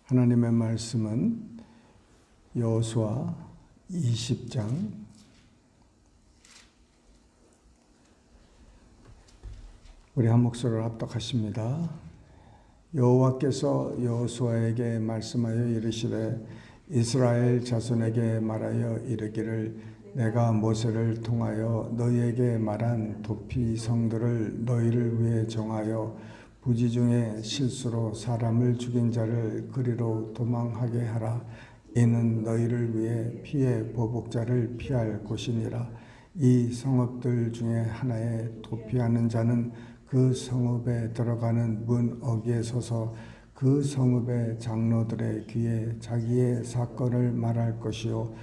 하나님의 말씀은 여호수아 20장 우리 한 목소리로 합독하십니다. 여호와께서 여호수아에게 말씀하여 이르시되 이스라엘 자손에게 말하여 이르기를 내가 모세를 통하여 너희에게 말한 도피 성들을 너희를 위해 정하여 부지 중에 실수로 사람을 죽인 자를 그리로 도망하게 하라. 이는 너희를 위해 피의 보복자를 피할 곳이니라. 이 성읍들 중에 하나에 도피하는 자는 그 성읍에 들어가는 문 어귀에 서서 그 성읍의 장로들의 귀에 자기의 사건을 말할 것이요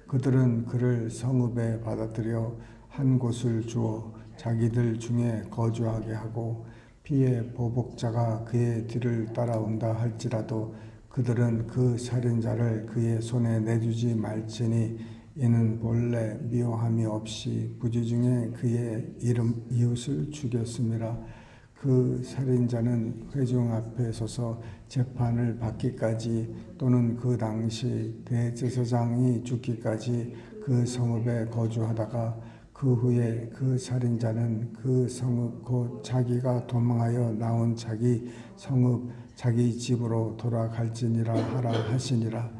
그들은 그를 성읍에 받아들여 한 곳을 주어 자기들 중에 거주하게 하고 피의 보복자가 그의 뒤를 따라온다 할지라도 그들은 그 살인자를 그의 손에 내주지 말지니 이는 본래 미워함이 없이 부지 중에 그의 이웃을 죽였음이라. 그 살인자는 회중 앞에 서서 재판을 받기까지 또는 그 당시 대제사장이 죽기까지 그 성읍에 거주하다가 그 후에 그 살인자는 그 성읍 곧 자기가 도망하여 나온 자기 성읍 자기 집으로 돌아갈지니라 하라 하시니라.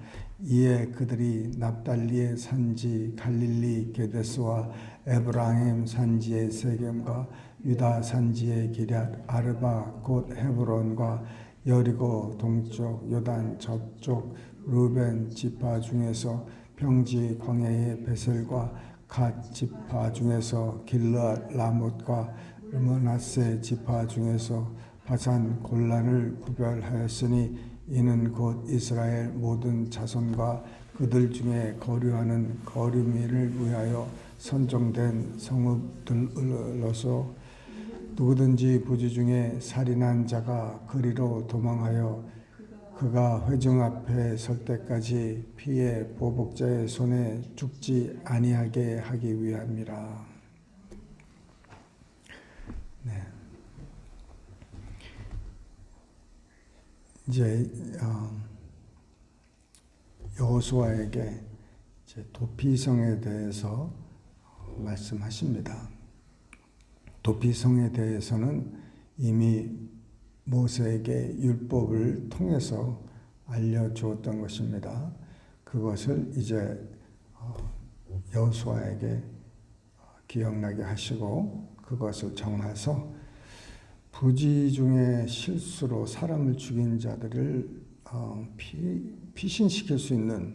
이에 그들이 납달리의 산지 갈릴리 게데스와 에브라임 산지의 세겜과 유다 산지의 기럇 아르바 곧 헤브론과 여리고 동쪽 요단 저쪽 루벤 지파 중에서 평지 광야의 베셀과 갓 지파 중에서 길르앗 라못과 르므낫세 지파 중에서 바산 골란을 구별하였으니 이는 곧 이스라엘 모든 자손과 그들 중에 거류하는 거류민을 위하여 선정된 성읍들로서 누구든지 부지 중에 살인한 자가 그리로 도망하여 그가 회중 앞에 설 때까지 피의 보복자의 손에 죽지 아니하게 하기 위함이라. 네. 이제 여호수아에게 도피성에 대해서 말씀하십니다. 도피성에 대해서는 이미 모세에게 율법을 통해서 알려주었던 것입니다. 그것을 이제 여호수아에게 기억나게 하시고 그것을 정해서 부지 중에 실수로 사람을 죽인 자들을 피신시킬 수 있는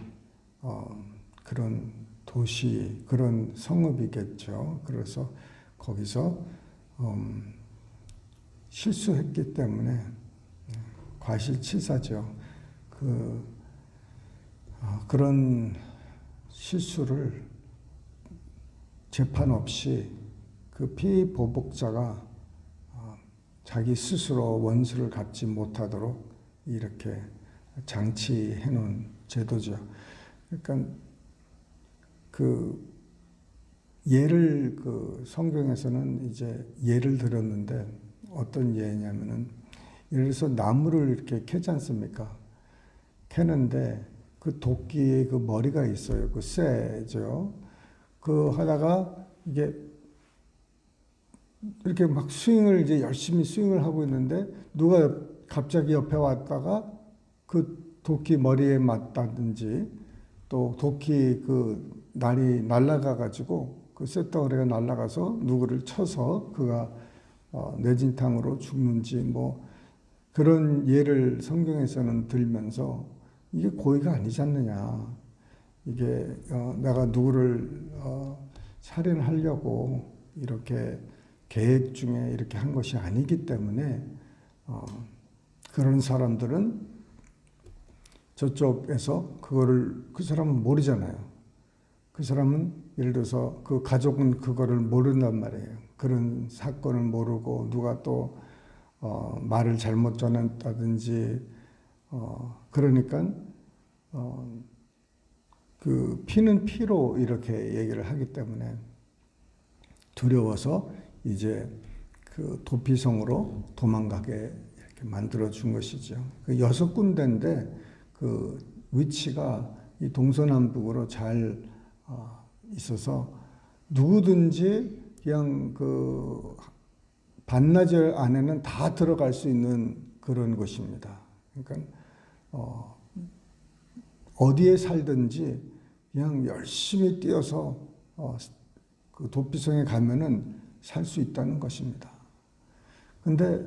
그런 도시, 그런 성읍이겠죠. 그래서 거기서 실수했기 때문에 과실치사죠. 그런 실수를 재판 없이 그 피보복자가 자기 스스로 원수를 갚지 못하도록 이렇게 장치해 놓은 제도죠. 그러니까 그 예를 성경에서는 이제 예를 들었는데 어떤 예냐면은 예를 들어서 나무를 이렇게 캐지 않습니까? 캐는데 그 도끼에 그 머리가 있어요. 그 쇠죠. 그 하다가 이게 이렇게 막 스윙을 이제 열심히 스윙을 하고 있는데 누가 갑자기 옆에 왔다가 그 도끼 머리에 맞다든지 또 도끼 그 날이 날아가 가지고 그 쇳덩어리가 날아가서 누구를 쳐서 그가 뇌진탕으로 죽는지 뭐 그런 예를 성경에서는 들면서 이게 고의가 아니지 않느냐. 이게 내가 누구를 살인하려고 이렇게 계획 중에 이렇게 한 것이 아니기 때문에 그런 사람들은 저쪽에서 그 사람은 모르잖아요. 그 사람은 예를 들어서 그 가족은 그거를 모른단 말이에요. 그런 사건을 모르고 누가 또 말을 잘못 전했다든지 그러니까 그 피는 피로 이렇게 얘기를 하기 때문에 두려워서 이제 그 도피성으로 도망가게 이렇게 만들어 준 것이죠. 그 6군데인데 그 위치가 이 동서남북으로 잘 있어서 누구든지 그냥 그 반나절 안에는 다 들어갈 수 있는 그런 곳입니다. 그러니까 어디에 살든지 그냥 열심히 뛰어서 그 도피성에 가면은 살 수 있다는 것입니다. 근데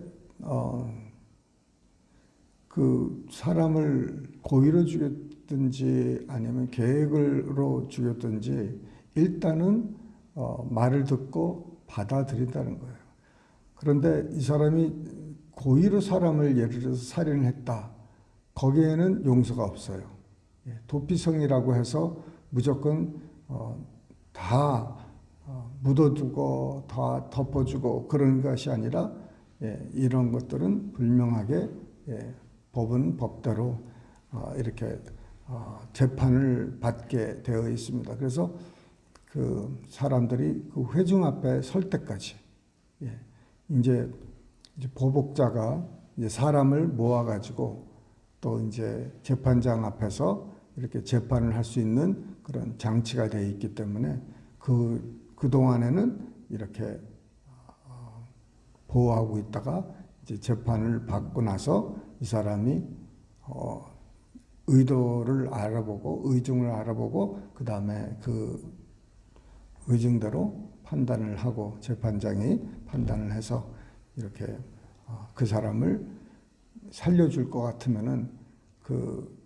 그 사람을 고의로 죽였든지 아니면 계획으로 죽였든지 일단은 말을 듣고 받아들인다는 거예요. 그런데 이 사람이 고의로 사람을 예를 들어서 살인을 했다. 거기에는 용서가 없어요. 도피성이라고 해서 무조건 다 묻어두고 다 덮어주고 그런 것이 아니라 이런 것들은 분명하게 법은 법대로 이렇게 재판을 받게 되어 있습니다. 그래서 그 사람들이 그 회중 앞에 설 때까지 이제 보복자가 이제 사람을 모아가지고 또 이제 재판장 앞에서 이렇게 재판을 할 수 있는 그런 장치가 되어 있기 때문에 그 동안에는 이렇게 보호하고 있다가 이제 재판을 받고 나서 이 사람이 의도를 알아보고 의중을 알아보고 그 다음에 그 의중대로 판단을 하고 재판장이 판단을 해서 이렇게 그 사람을 살려줄 것 같으면은 그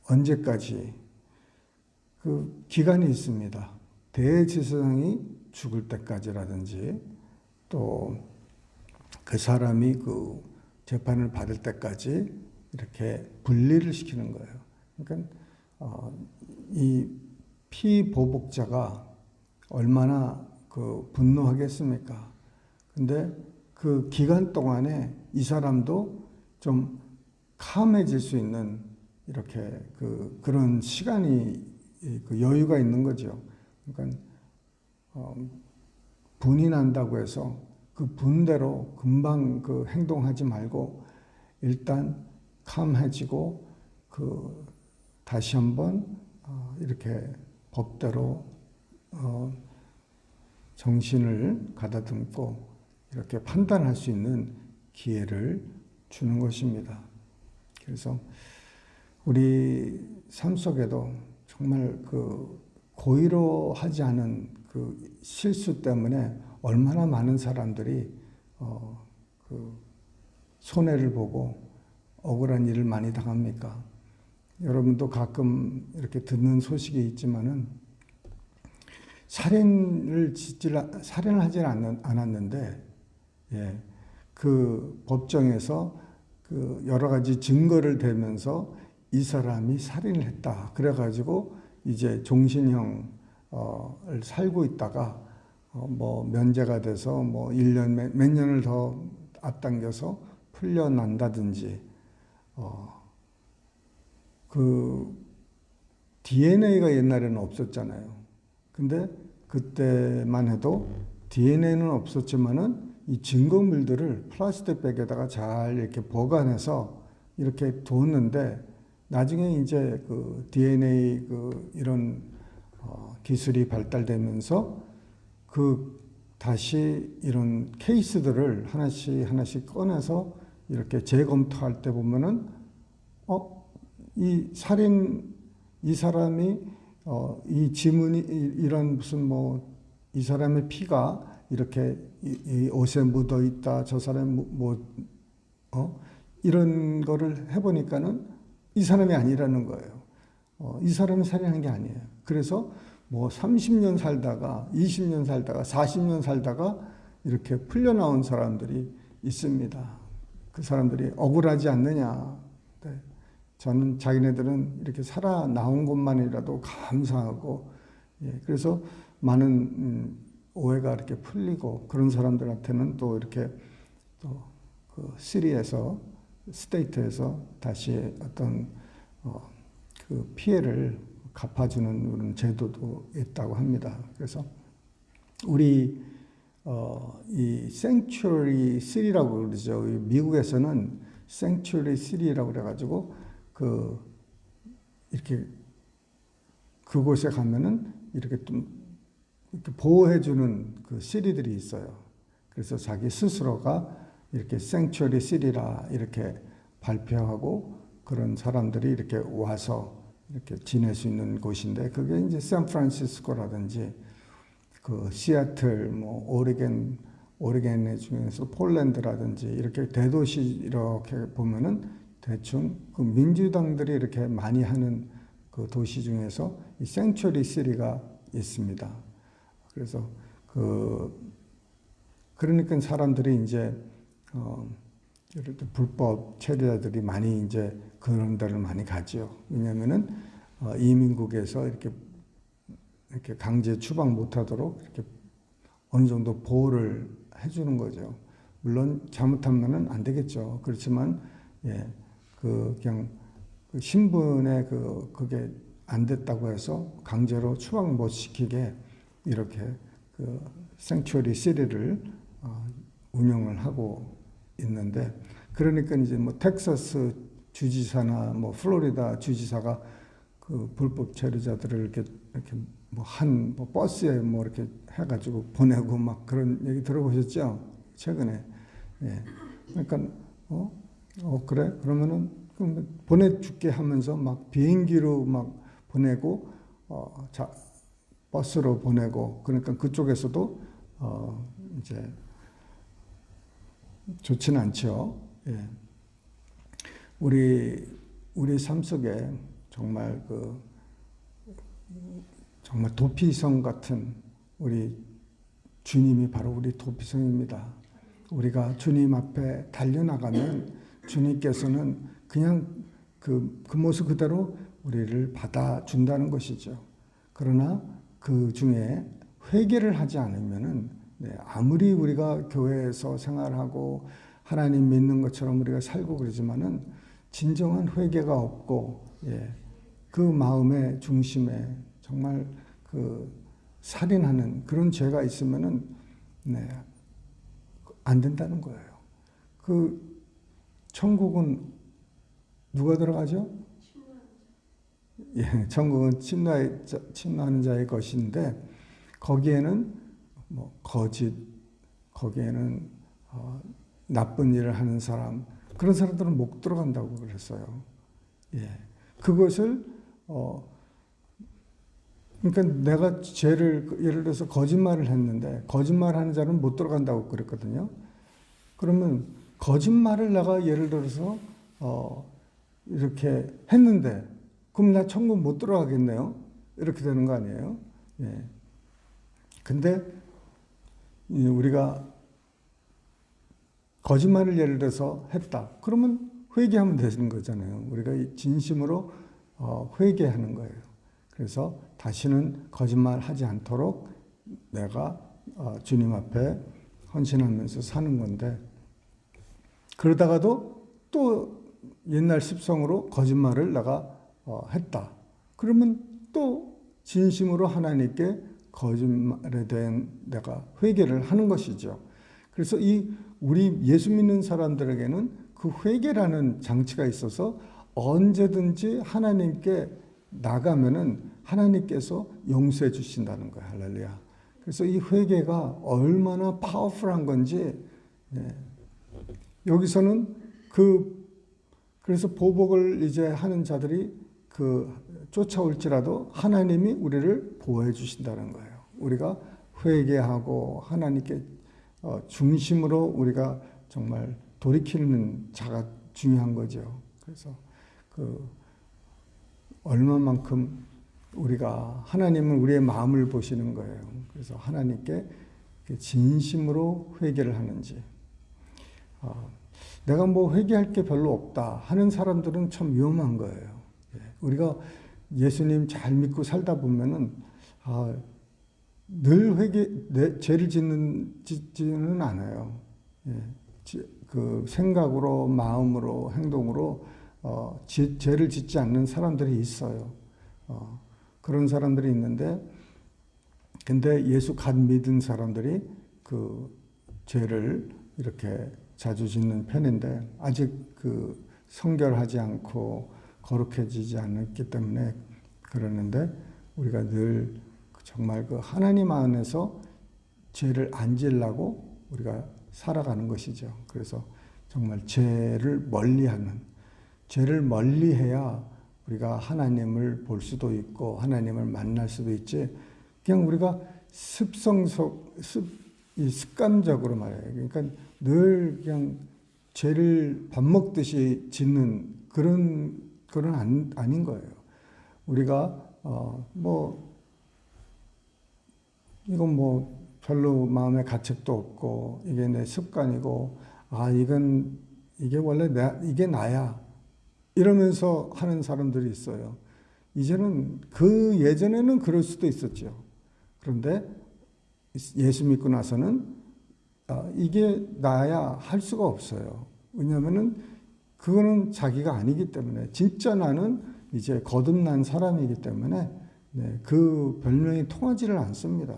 언제까지 그 기간이 있습니다. 대제사장이 죽을 때까지라든지 또 그 사람이 그 재판을 받을 때까지 이렇게 분리를 시키는 거예요. 그러니까 이 피보복자가 얼마나 그 분노하겠습니까? 근데 그 기간 동안에 이 사람도 좀 캄해질 수 있는 이렇게 그런 시간이 그 여유가 있는 거죠. 그러니까 분이 난다고 해서 그 분대로 금방 그 행동하지 말고 일단 캄해지고 그 다시 한번 이렇게 법대로 정신을 가다듬고 이렇게 판단할 수 있는 기회를 주는 것입니다. 그래서 우리 삶 속에도 정말 그 고의로 하지 않은 그 실수 때문에 얼마나 많은 사람들이 그 손해를 보고 억울한 일을 많이 당합니까? 여러분도 가끔 이렇게 듣는 소식이 있지만은 살인을 하지 않았는데 그 법정에서 그 여러 가지 증거를 대면서 이 사람이 살인을 했다. 그래가지고 이제 종신형을 살고 있다가 뭐 면제가 돼서 뭐 1년 몇 년을 더 앞당겨서 풀려난다든지 그 DNA가 옛날에는 없었잖아요. 근데 그때만 해도 DNA는 없었지만은 이 증거물들을 플라스틱 백에다가 잘 이렇게 보관해서 이렇게 뒀는데 나중에 이제 그 DNA 이런 기술이 발달되면서 다시 이런 케이스들을 하나씩 꺼내서 이렇게 재검토할 때 보면은 이 사람이 이 지문이 이런 무슨 이 사람의 피가 이렇게 이 옷에 묻어 있다. 저 사람 이런 거를 해보니까는 이 사람이 아니라는 거예요. 이 사람이 살인한 게 아니에요. 그래서 30년 살다가 20년 살다가 40년 살다가 이렇게 풀려나온 사람들이 있습니다. 그 사람들이 억울하지 않느냐. 네. 저는 자기네들은 이렇게 살아나온 것만이라도 감사하고 그래서 많은 오해가 이렇게 풀리고 그런 사람들한테는 또 이렇게 그 스테이트에서 다시 어떤 그 피해를 갚아주는 그런 제도도 있다고 합니다. 그래서 우리 이 Sanctuary City라고 그러죠. 미국에서는 Sanctuary City라고 그래가지고 그 이렇게 그곳에 가면은 이렇게 좀 이렇게 보호해주는 그 시리들이 있어요. 그래서 자기 스스로가 이렇게 생츄어리 시리라 이렇게 발표하고 그런 사람들이 이렇게 와서 이렇게 지낼 수 있는 곳인데 그게 이제 샌프란시스코라든지 그 시애틀, 뭐 오레곤 중에서 폴란드라든지 이렇게 대도시 이렇게 보면은 대충 그 민주당들이 이렇게 많이 하는 그 도시 중에서 이 생츄어리 시리가 있습니다. 그래서 그러니까 사람들이 이제 예를 들어 불법 체류자들이 많이 이제 그런 데를 많이 가죠. 왜냐하면은 이민국에서 이렇게 강제 추방 못하도록 이렇게 어느 정도 보호를 해주는 거죠. 물론 잘못하면은 안 되겠죠. 그렇지만 그냥 그 신분에 그게 안 됐다고 해서 강제로 추방 못 시키게 이렇게 그 생츄어리 시리를 운영을 하고 있는데 그러니까 이제 뭐 텍사스 주지사나 뭐 플로리다 주지사가 그 불법 체류자들을 이렇게 뭐 버스에 뭐 이렇게 해가지고 보내고 막 그런 얘기 들어보셨죠? 최근에. 예. 그러니까 그래? 그러면은 그럼 보내줄게 하면서 막 비행기로 막 보내고 버스로 보내고 그러니까 그쪽에서도 이제 좋지는 않죠. 예. 우리 삶 속에 정말 정말 도피성 같은 우리 주님이 바로 우리 도피성입니다. 우리가 주님 앞에 달려나가면 주님께서는 그냥 그 모습 그대로 우리를 받아준다는 것이죠. 그러나 그 중에 회개를 하지 않으면은 아무리 우리가 교회에서 생활하고 하나님 믿는 것처럼 우리가 살고 그러지만은 진정한 회개가 없고 그 마음의 중심에 정말 그 살인하는 그런 죄가 있으면은 안 된다는 거예요. 그 천국은 누가 들어가죠? 천국은 침노하는 자의 것인데 거기에는 뭐 거기에는 나쁜 일을 하는 사람 그런 사람들은 못 들어간다고 그랬어요. 그것을 그러니까 내가 죄를 예를 들어서 거짓말을 했는데 거짓말하는 자는 못 들어간다고 그랬거든요. 그러면 거짓말을 내가 예를 들어서 이렇게 했는데 그럼 나 천국 못 들어가겠네요. 이렇게 되는 거 아니에요? 근데 우리가 거짓말을 예를 들어서 했다. 그러면 회개하면 되는 거잖아요. 우리가 진심으로 회개하는 거예요. 그래서 다시는 거짓말하지 않도록 내가 주님 앞에 헌신하면서 사는 건데 그러다가도 또 옛날 습성으로 거짓말을 내가 했다. 그러면 또 진심으로 하나님께 거짓말에 대한 내가 회개를 하는 것이죠. 그래서 우리 예수 믿는 사람들에게는 그 회개라는 장치가 있어서 언제든지 하나님께 나가면은 하나님께서 용서해 주신다는 거예요. 할렐루야. 그래서 이 회개가 얼마나 파워풀한 건지 여기서는 그래서 보복을 이제 하는 자들이 쫓아올지라도 하나님이 우리를 보호해 주신다는 거예요. 우리가 회개하고 하나님께 중심으로 우리가 정말 돌이키는 자가 중요한 거죠. 그래서 얼마만큼 우리가 하나님은 우리의 마음을 보시는 거예요. 그래서 하나님께 진심으로 회개를 하는지 내가 뭐 회개할 게 별로 없다 하는 사람들은 참 위험한 거예요. 우리가 예수님 잘 믿고 살다 보면은 늘 죄를 짓지는 않아요. 그 생각으로, 마음으로, 행동으로 죄를 짓지 않는 사람들이 있어요. 그런 사람들이 있는데, 근데 예수 갓 믿은 사람들이 그 죄를 이렇게 자주 짓는 편인데, 아직 성결하지 않고 거룩해지지 않았기 때문에 그러는데 우리가 늘 정말 그 하나님 안에서 죄를 안 지으려고 우리가 살아가는 것이죠. 그래서 정말 죄를 멀리해야 우리가 하나님을 볼 수도 있고 하나님을 만날 수도 있지. 그냥 우리가 습관적으로 말해요. 그러니까 늘 그냥 죄를 밥 먹듯이 짓는 그런 아닌 거예요. 우리가 이건 별로 마음에 가책도 없고 이게 내 습관이고 이게 원래 이게 나야 이러면서 하는 사람들이 있어요. 이제는 예전에는 그럴 수도 있었죠. 그런데 예수 믿고 나서는 이게 나야 할 수가 없어요. 왜냐하면은 그거는 자기가 아니기 때문에 진짜 나는 이제 거듭난 사람이기 때문에 그 별명이 통하지를 않습니다.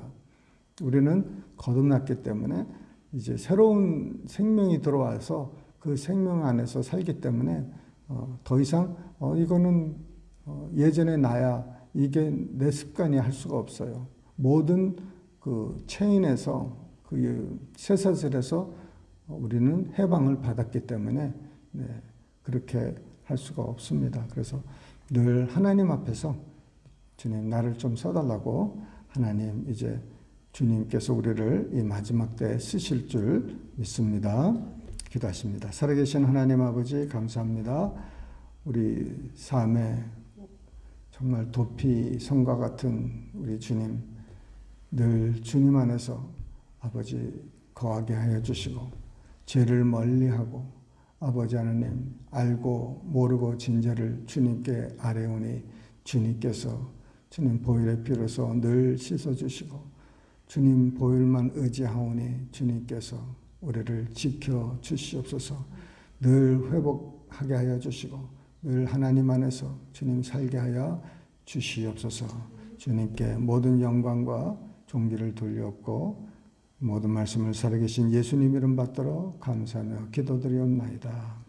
우리는 거듭났기 때문에 이제 새로운 생명이 들어와서 그 생명 안에서 살기 때문에 더 이상 이거는 예전의 나야 이게 내 습관이 할 수가 없어요. 모든 그 체인에서 그 쇠사슬에서 우리는 해방을 받았기 때문에 그렇게 할 수가 없습니다. 그래서 늘 하나님 앞에서 주님 나를 좀 써달라고 하나님 이제 주님께서 우리를 이 마지막 때에 쓰실 줄 믿습니다. 기도하십니다. 살아계신 하나님 아버지 감사합니다. 우리 삶에 정말 도피 성과 같은 우리 주님 늘 주님 안에서 아버지 거하게 하여 주시고 죄를 멀리하고 아버지 하나님 알고 모르고 진죄를 주님께 아뢰오니 주님께서 주님 보혈의 피로서 늘 씻어주시고 주님 보혈만 의지하오니 주님께서 우리를 지켜 주시옵소서. 늘 회복하게 하여 주시고 늘 하나님 안에서 주님 살게 하여 주시옵소서. 주님께 모든 영광과 존귀를 돌려옵고 모든 말씀을 살아계신 예수님 이름 받들어 감사하며 기도드리옵나이다.